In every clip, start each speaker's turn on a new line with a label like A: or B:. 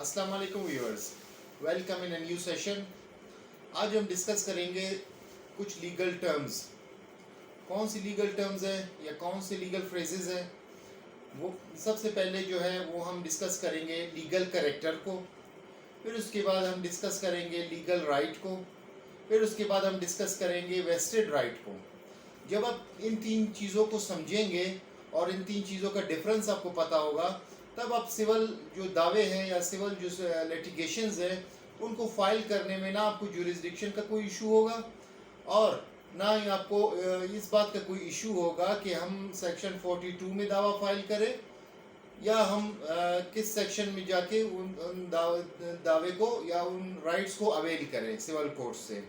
A: अस्सलाम वालेकुम viewers, welcome in a new session. आज हम डिस्कस करेंगे कुछ लीगल टर्म्स। कौन सी लीगल टर्म्स है या कौन से लीगल फ्रेजेस हैं, वो सबसे पहले जो है वो हम डिस्कस करेंगे लीगल करेक्टर को। फिर उसके बाद हम डिस्कस करेंगे लीगल राइट को। फिर उसके बाद हम डिस्कस करेंगे वेस्टेड राइट को। जब आप इन तीन चीज़ों को समझेंगे और इन तीन चीज़ों का डिफरेंस आपको पता होगा, तब आप सिविल जो दावे हैं या सिविल जो लिटिगेशंस हैं उनको फाइल करने में ना आपको जुरिस्डिक्शन का कोई इशू होगा और ना ही आपको इस बात का कोई इशू होगा कि हम सेक्शन 42 में दावा फाइल करें या हम किस सेक्शन में जाके उन दावे को या उन राइट्स को अवेल करें सिविल कोर्ट से।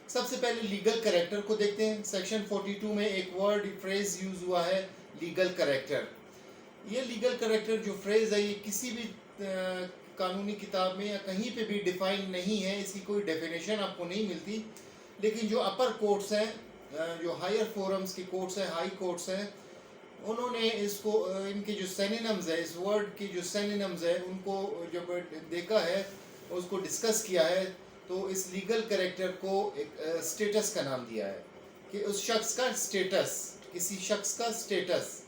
A: सबसे पहले लीगल करेक्टर को देखते हैं। सेक्शन 42 में एक वर्ड फ्रेज यूज हुआ है, लीगल करेक्टर। ये लीगल करेक्टर जो फ्रेज है ये किसी भी कानूनी किताब में या कहीं पे भी डिफाइन नहीं है, इसकी कोई डेफिनेशन आपको नहीं मिलती। लेकिन जो अपर कोर्ट्स हैं, जो हायर फोरम्स के कोर्ट्स हैं, हाई कोर्ट्स हैं, उन्होंने इसको इनके जो सिनोनिम्स है, इस वर्ड की जो सिनोनिम्स है उनको जब देखा है, उसको डिस्कस किया है, तो इस लीगल करेक्टर को एक स्टेटस का नाम दिया है कि उस शख्स का स्टेटस, किसी शख्स का status.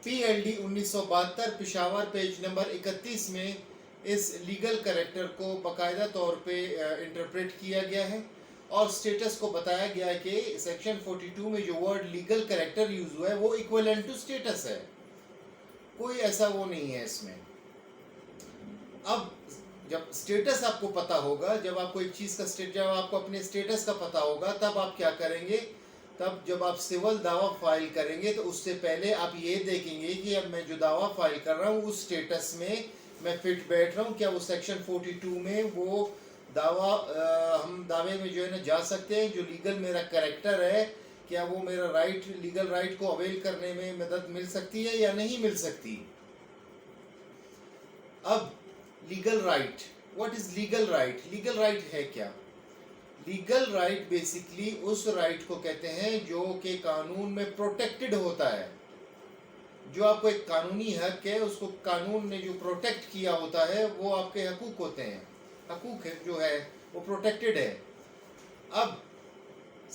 A: PLD 1972 Peshawar page number 31 में इस लीगल करेक्टर को बाकायदा तौर पे इंटरप्रेट किया गया है और स्टेटस को बताया गया है कि सेक्शन 42 में जो वर्ड लीगल करेक्टर यूज हुआ है वो इक्विवेलेंट टू स्टेटस है, कोई ऐसा वो नहीं है इसमें। अब जब स्टेटस आपको पता होगा, जब आपको एक चीज़ का जब आपको अपने स्टेटस का पता होगा, तब आप क्या करेंगे, तब जब आप सिविल दावा फाइल करेंगे तो उससे पहले आप ये देखेंगे कि अब मैं जो दावा फाइल कर रहा हूँ उस स्टेटस में मैं फिट बैठ रहा हूँ क्या, वो सेक्शन 42 में वो दावा हम दावे में जो है ना जा सकते हैं, जो लीगल मेरा करेक्टर है, क्या वो मेरा राइट, लीगल राइट को अवेल करने में मदद मिल सकती है या नहीं मिल सकती। अब legal right, what is legal right? Legal right है क्या? लीगल राइट बेसिकली उस राइट को कहते हैं जो कि कानून में प्रोटेक्टेड होता है। जो आपको एक कानूनी हक है, उसको कानून ने जो प्रोटेक्ट किया होता है वो आपके हकूक होते हैं। हकूक है जो है वो प्रोटेक्टेड है। अब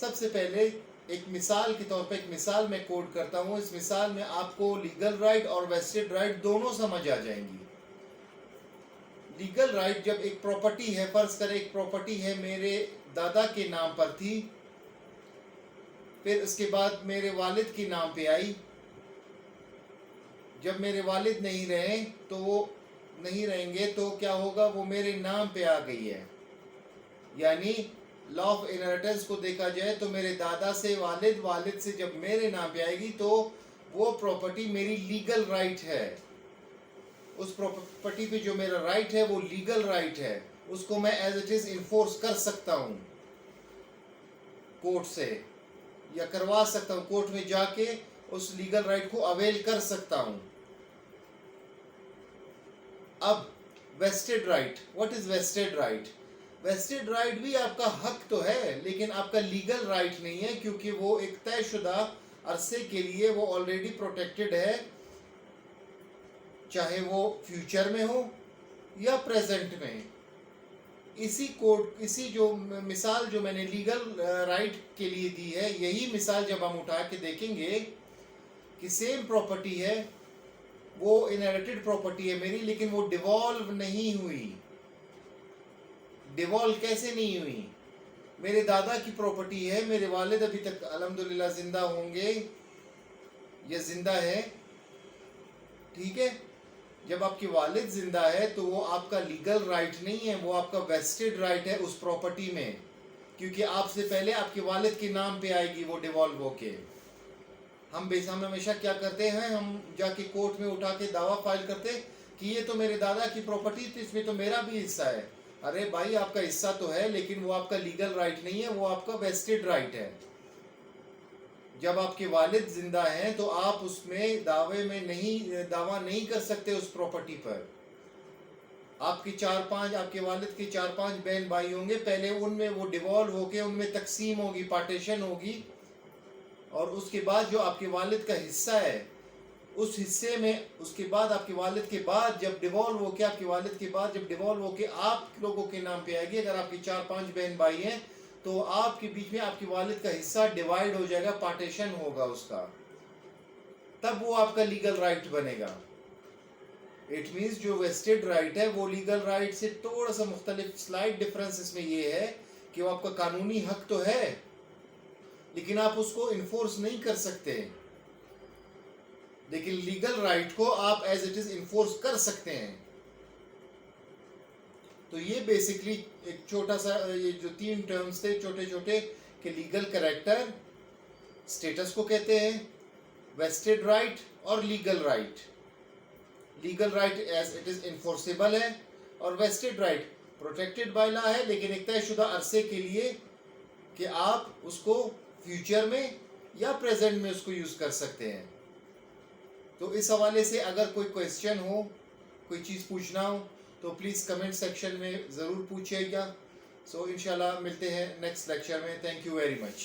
A: सबसे पहले एक मिसाल के तौर पे एक मिसाल मैं कोट करता हूँ। इस मिसाल में आपको लीगल राइट और वेस्टेड राइट दोनों समझ आ जाएंगी। लीगल राइट जब एक प्रॉपर्टी है, फर्ज करें एक प्रॉपर्टी है मेरे दादा के नाम पर थी, फिर उसके बाद मेरे वालिद के नाम पे आई। जब मेरे वालिद नहीं रहे तो वो नहीं रहेंगे तो क्या होगा, वो मेरे नाम पे आ गई है। यानी लॉ ऑफ इनहेरिटेंस को देखा जाए तो मेरे दादा से वालिद, वालिद से जब मेरे नाम पे आएगी तो वो प्रॉपर्टी मेरी लीगल राइट है। उस प्रॉपर्टी पे जो मेरा राइट है वो लीगल राइट है, उसको मैं एज इट इज इन्फोर्स कर सकता हूँ कोर्ट से, या करवा सकता हूँ कोर्ट में जाके उस लीगल राइट को अवेल कर सकता हूँ। अब vested right, what is vested right? Vested right भी आपका हक तो है लेकिन आपका लीगल राइट नहीं है, क्योंकि वो एक तयशुदा अरसे के लिए वो ऑलरेडी प्रोटेक्टेड है, चाहे वो फ्यूचर में हो या प्रेजेंट में। इसी जो मिसाल जो मैंने लीगल राइट के लिए दी है, यही मिसाल जब हम उठा के देखेंगे कि सेम प्रॉपर्टी है, वो इनहेरिटेड प्रॉपर्टी है मेरी, लेकिन वो डिवॉल्व नहीं हुई। डिवॉल्व कैसे नहीं हुई? मेरे दादा की प्रॉपर्टी है, मेरे वालिद अभी तक अल्हम्दुलिल्लाह जिंदा होंगे या जिंदा है, ठीक है। जब आपके वालिद जिंदा है तो वो आपका लीगल राइट नहीं है, वो आपका वेस्टेड राइट है उस प्रॉपर्टी में, क्योंकि आपसे पहले आपके वालिद के नाम पे आएगी वो डिवॉल्व होके। हम हमेशा क्या करते हैं, हम जाके कोर्ट में उठा के दावा फाइल करते कि ये तो मेरे दादा की प्रॉपर्टी थी, इसमें तो मेरा भी हिस्सा है। अरे भाई, आपका हिस्सा तो है लेकिन वो आपका लीगल राइट नहीं है, वो आपका वेस्टेड राइट है। जब आपके वालिद जिंदा हैं तो आप उसमें दावा नहीं कर सकते उस प्रॉपर्टी पर। आपके वालिद के 4-5 बहन भाई होंगे, पहले उनमें वो डिवॉल्व होके उनमें तकसीम होगी, पार्टीशन होगी, और उसके बाद जो आपके वालिद का हिस्सा है उस हिस्से में उसके बाद आपके वालिद के बाद जब डिवॉल्व होके आपके वालिद के बाद जब डिवॉल्व होके आप लोगों के नाम पे आएगी, अगर आपकी 4-5 बहन भाई हैं तो आपके बीच में आपके वालिद का हिस्सा डिवाइड हो जाएगा, पार्टीशन होगा उसका, तब वो आपका लीगल राइट बनेगा। इट मीन्स जो वेस्टेड राइट है वो लीगल राइट से थोड़ा सा मुख्तलिफ, स्लाइट डिफरेंस इसमें ये है कि वो आपका कानूनी हक तो है लेकिन आप उसको इन्फोर्स नहीं कर सकते, लेकिन लीगल राइट को आप एज इट इज इन्फोर्स कर सकते हैं। तो ये बेसिकली एक छोटा सा, ये जो 3 टर्म्स थे छोटे छोटे कि लीगल कैरेक्टर, स्टेटस को कहते हैं, वेस्टेड राइट और legal right. Legal right as it is enforceable है और vested right protected by law है, लेकिन एक तयशुदा अरसे के लिए कि आप उसको फ्यूचर में या प्रेजेंट में उसको यूज कर सकते हैं। तो इस हवाले से अगर कोई क्वेश्चन हो, कोई चीज़ पूछना हो तो प्लीज़ कमेंट सेक्शन में ज़रूर पूछिएगा। सो इंशाल्लाह मिलते हैं नेक्स्ट लेक्चर में। Thank you very much.